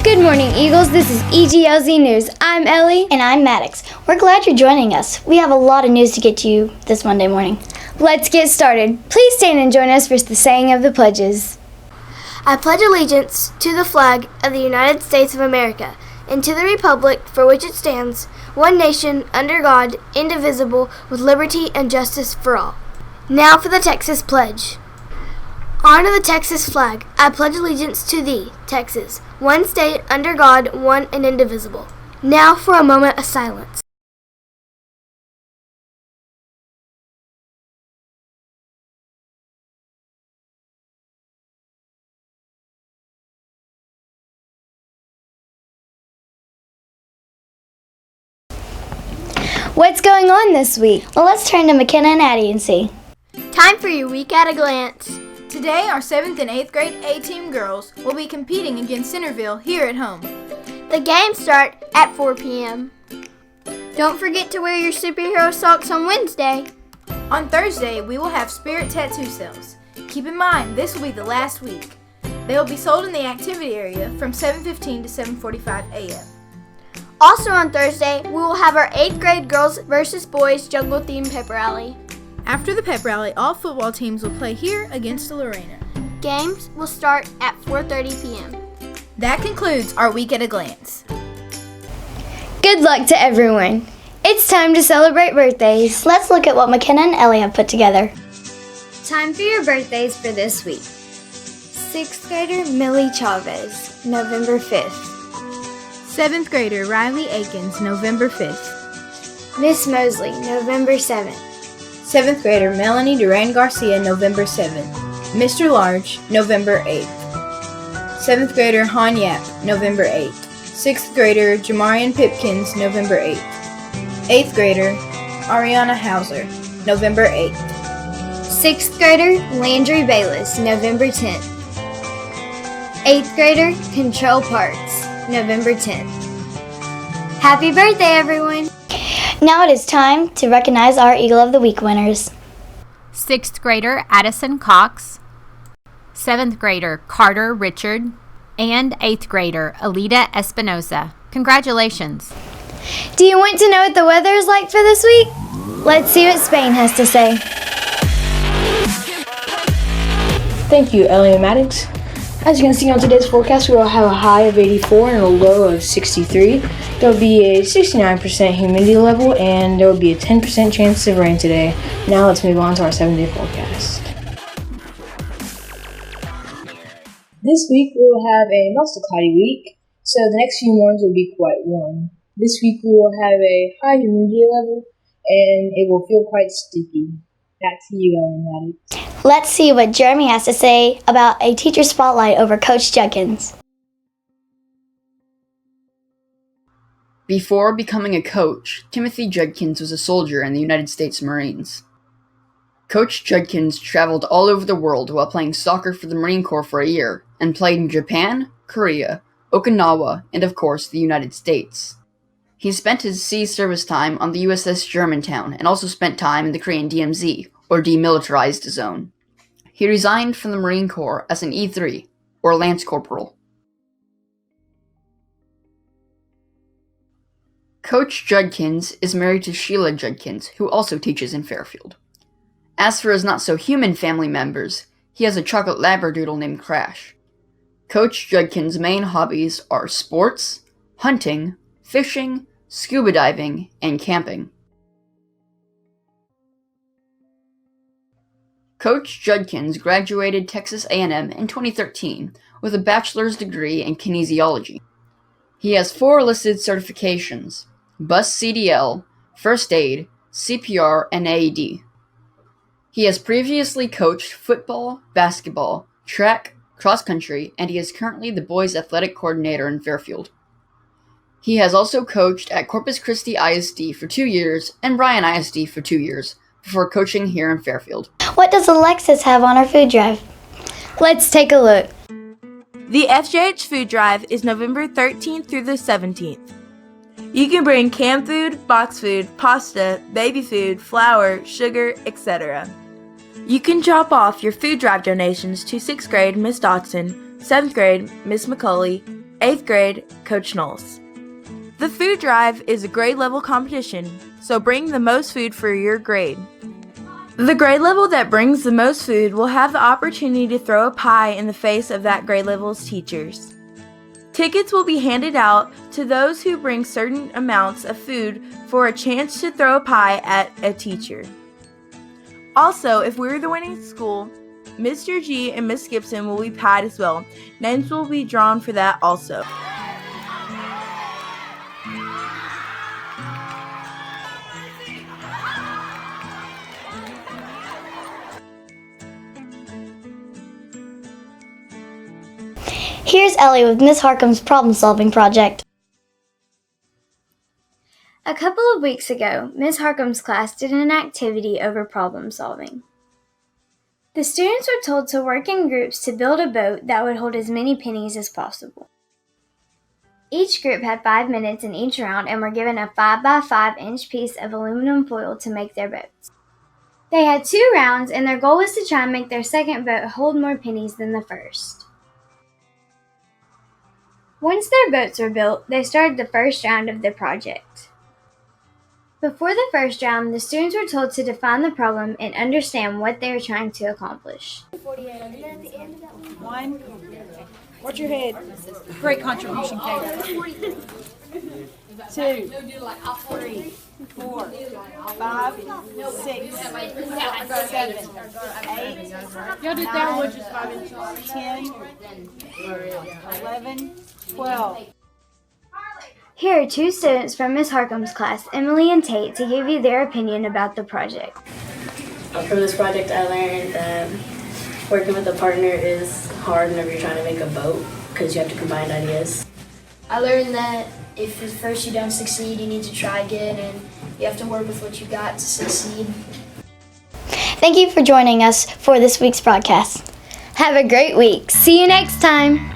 Good morning, Eagles. This is EGLZ News. I'm Ellie. And I'm Maddox. We're glad you're joining us. We have a lot of news to get to you this Monday morning. Let's get started. Please stand and join us for the saying of the pledges. I pledge allegiance to the flag of the United States of America and to the republic for which it stands, one nation, under God, indivisible, with liberty and justice for all. Now for the Texas Pledge. Honor the Texas flag. I pledge allegiance to thee, Texas, one state, under God, one and indivisible. Now for a moment of silence. What's going on this week? Well, let's turn to McKenna and Addie and see. Time for your week at a glance. Today, our 7th and 8th grade A-Team girls will be competing against Centerville here at home. The games start at 4 p.m. Don't forget to wear your superhero socks on Wednesday. On Thursday, we will have spirit tattoo sales. Keep in mind, this will be the last week. They will be sold in the activity area from 7:15 to 7:45 a.m. Also on Thursday, we will have our 8th grade girls versus boys jungle themed pep rally. After the pep rally, all football teams will play here against Lorena. Games will start at 4:30 p.m. That concludes our week at a glance. Good luck to everyone. It's time to celebrate birthdays. Let's look at what McKenna and Ellie have put together. Time for your birthdays for this week. 6th grader Millie Chavez, November 5th. 7th grader Riley Akins, November 5th. Miss Mosley, November 7th. 7th grader Melanie Duran Garcia, November 7th. Mr. Large, November 8th. 7th grader Han Yap, November 8th. 6th grader Jamarian Pipkins, November 8th. 8th grader Ariana Hauser, November 8th. 6th grader Landry Bayless, November 10th. 8th grader Control Parks, November 10th. Happy birthday, everyone! Now it is time to recognize our Eagle of the Week winners. 6th grader Addison Cox, 7th grader Carter Richard, and 8th grader Alita Espinosa. Congratulations. Do you want to know what the weather is like for this week? Let's see what Spain has to say. Thank you, Ellie and Maddox. As you can see on today's forecast, we will have a high of 84 and a low of 63. There will be a 69% humidity level, and there will be a 10% chance of rain today. Now let's move on to our 7-day forecast. This week we will have a mostly cloudy week, so the next few mornings will be quite warm. This week we will have a high humidity level, and it will feel quite sticky. Back to you, Ellie and Maddox. Let's see what Jeremy has to say about a teacher spotlight over Coach Judkins. Before becoming a coach, Timothy Judkins was a soldier in the United States Marines. Coach Judkins traveled all over the world while playing soccer for the Marine Corps for a year, and played in Japan, Korea, Okinawa, and of course the United States. He spent his sea service time on the USS Germantown and also spent time in the Korean DMZ, or Demilitarized Zone. He resigned from the Marine Corps as an E3, or Lance Corporal. Coach Judkins is married to Sheila Judkins, who also teaches in Fairfield. As for his not-so-human family members, he has a chocolate labradoodle named Crash. Coach Judkins' main hobbies are sports, hunting, fishing, scuba diving, and camping. Coach Judkins graduated Texas A&M in 2013 with a bachelor's degree in kinesiology. He has 4 listed certifications: Bus CDL, First Aid, CPR, and AED. He has previously coached football, basketball, track, cross country, and he is currently the boys athletic coordinator in Fairfield. He has also coached at Corpus Christi ISD for 2 years and Bryan ISD for 2 years before coaching here in Fairfield. What does Alexis have on her food drive? Let's take a look. The FJH food drive is November 13th through the 17th. You can bring canned food, box food, pasta, baby food, flour, sugar, etc. You can drop off your food drive donations to 6th grade Miss Dotson, 7th grade Miss McCulley, 8th grade, Coach Knowles. The food drive is a grade level competition, so bring the most food for your grade. The grade level that brings the most food will have the opportunity to throw a pie in the face of that grade level's teachers. Tickets will be handed out to those who bring certain amounts of food for a chance to throw a pie at a teacher. Also, if we're the winning school, Mr. G and Miss Gibson will be pied as well. Names will be drawn for that also. Here's Ellie with Miss Harcum's problem-solving project. A couple of weeks ago, Ms. Harcum's class did an activity over problem solving. The students were told to work in groups to build a boat that would hold as many pennies as possible. Each group had 5 minutes in each round and were given a 5 by 5 inch piece of aluminum foil to make their boats. They had 2 rounds, and their goal was to try and make their second boat hold more pennies than the first. Once their boats were built, they started the first round of the project. Before the first round, the students were told to define the problem and understand what they were trying to accomplish. 1. Watch your head. Great contribution, Kate. 2, 3, 4, 5, 6, 7, 8. Y'all did that one just 5 inches. 10, 11, 12. Here are 2 students from Ms. Harcum's class, Emily and Tate, to give you their opinion about the project. From this project, I learned that working with a partner is hard whenever you're trying to make a boat because you have to combine ideas. I learned that if at first you don't succeed, you need to try again, and you have to work with what you got to succeed. Thank you for joining us for this week's broadcast. Have a great week. See you next time.